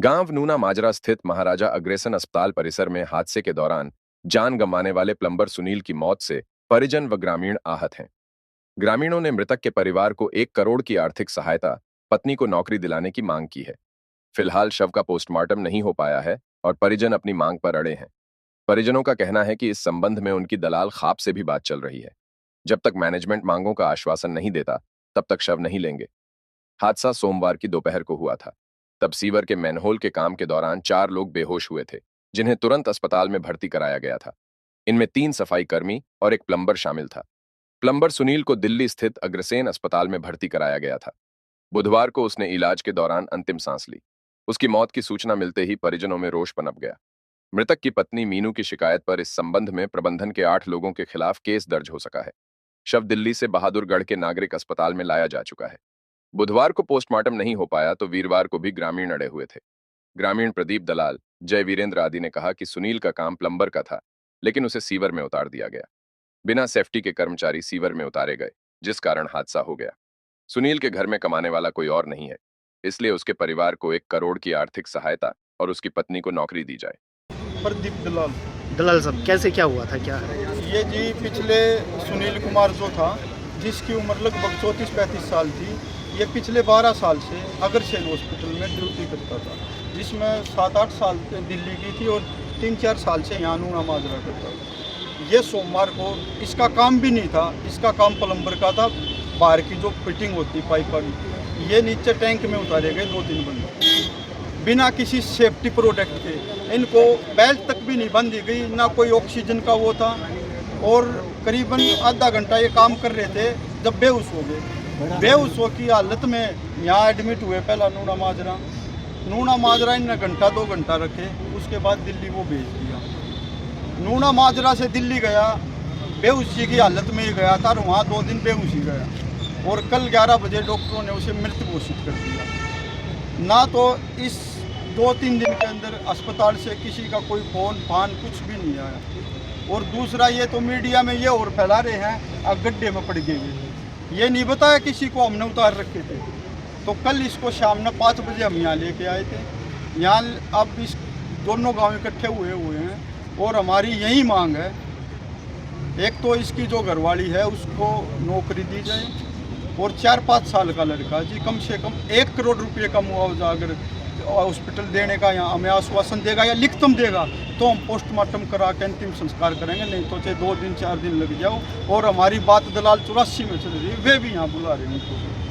गांव नूना माजरा स्थित महाराजा अग्रसेन अस्पताल परिसर में हादसे के दौरान जान गंवाने वाले प्लम्बर सुनील की मौत से परिजन व ग्रामीण आहत हैं। ग्रामीणों ने मृतक के परिवार को 1 करोड़ की आर्थिक सहायता, पत्नी को नौकरी दिलाने की मांग की है। फिलहाल शव का पोस्टमार्टम नहीं हो पाया है और परिजन अपनी मांग पर अड़े हैं। परिजनों का कहना है कि इस संबंध में उनकी दलाल खाप से भी बात चल रही है। जब तक मैनेजमेंट मांगों का आश्वासन नहीं देता, तब तक शव नहीं लेंगे। हादसा सोमवार की दोपहर को हुआ था। तब सीवर के मैनहोल के काम के दौरान 4 लोग बेहोश हुए थे, जिन्हें तुरंत अस्पताल में भर्ती कराया गया था। इनमें 3 सफाई कर्मी और एक प्लम्बर शामिल था। प्लम्बर सुनील को दिल्ली स्थित अग्रसेन अस्पताल में भर्ती कराया गया था। बुधवार को उसने इलाज के दौरान अंतिम सांस ली। उसकी मौत की सूचना मिलते ही परिजनों में रोष पनप गया। मृतक की पत्नी मीनू की शिकायत पर इस संबंध में प्रबंधन के 8 लोगों के खिलाफ केस दर्ज हो सका है। शव दिल्ली से बहादुरगढ़ के नागरिक अस्पताल में लाया जा चुका है। बुधवार को पोस्टमार्टम नहीं हो पाया तो वीरवार को भी ग्रामीण अड़े हुए थे। ग्रामीण प्रदीप दलाल, जय वीरेंद्र आदि ने कहा कि सुनील का काम प्लम्बर का था, लेकिन उसे सीवर में उतार दिया गया। बिना सेफ्टी के कर्मचारी सीवर में उतारे गए, जिस कारण हादसा हो गया। सुनील के घर में कमाने वाला कोई और नहीं है, इसलिए उसके परिवार को 1 करोड़ की आर्थिक सहायता और उसकी पत्नी को नौकरी दी जाए। प्रदीप दलाल। दलाल साहब, कैसे क्या हुआ था, क्या है? ये जी पिछले सुनील कुमार जो था, जिसकी उम्र लगभग 34-35 साल थी, ये पिछले 12 साल से अग्रसेन हॉस्पिटल में ड्यूटी करता था, जिसमें 7-8 साल दिल्ली की थी और 3-4 साल से यहाँ नूना माजरा करता था। ये सोमवार को इसका काम भी नहीं था, इसका काम प्लम्बर का था। बाहर की जो फिटिंग होती पाइप की, ये नीचे टैंक में उतारे गए 2-3 बंदे बिना किसी सेफ्टी प्रोडक्ट के। इनको बेल्ट तक भी नहीं बांधी गई, ना कोई ऑक्सीजन का वो था, और करीबन आधा घंटा ये काम कर रहे थे जब बेहोश हो गए। बेहोश हो की हालत में यहाँ एडमिट हुए। पहला नूना माजरा इन्हें घंटा 2 घंटा रखे, उसके बाद दिल्ली वो भेज दिया। नूना माजरा से दिल्ली गया, बेहोशी की हालत में ही गया था और वहाँ 2 दिन बेहोशी गया, और कल 11 बजे डॉक्टरों ने उसे मृत घोषित कर दिया। ना तो इस 2-3 दिन के अंदर अस्पताल से किसी का कोई फोन फान कुछ भी नहीं आया। और दूसरा, ये तो मीडिया में ये और फैला रहे हैं अब गड्ढे में पड़ गए। ये नहीं बताया किसी को हमने उतार रखे थे। तो कल इसको शाम में 5 बजे हम यहाँ लेके आए थे। यहाँ अब इस दोनों गांव इकट्ठे हुए हैं और हमारी यही मांग है, एक तो इसकी जो घरवाली है उसको नौकरी दी जाए, और 4-5 साल का लड़का जी कम से कम 1 करोड़ रुपये का मुआवजा अगर हॉस्पिटल देने का या हमें आश्वासन देगा या लिखित देगा तो हम पोस्टमार्टम करा के अंतिम संस्कार करेंगे। नहीं तो चाहे 2 दिन 4 दिन लग जाओ। और हमारी बात दलाल 84 में चल रही है, वे भी यहाँ बुला रहे हैं उनको।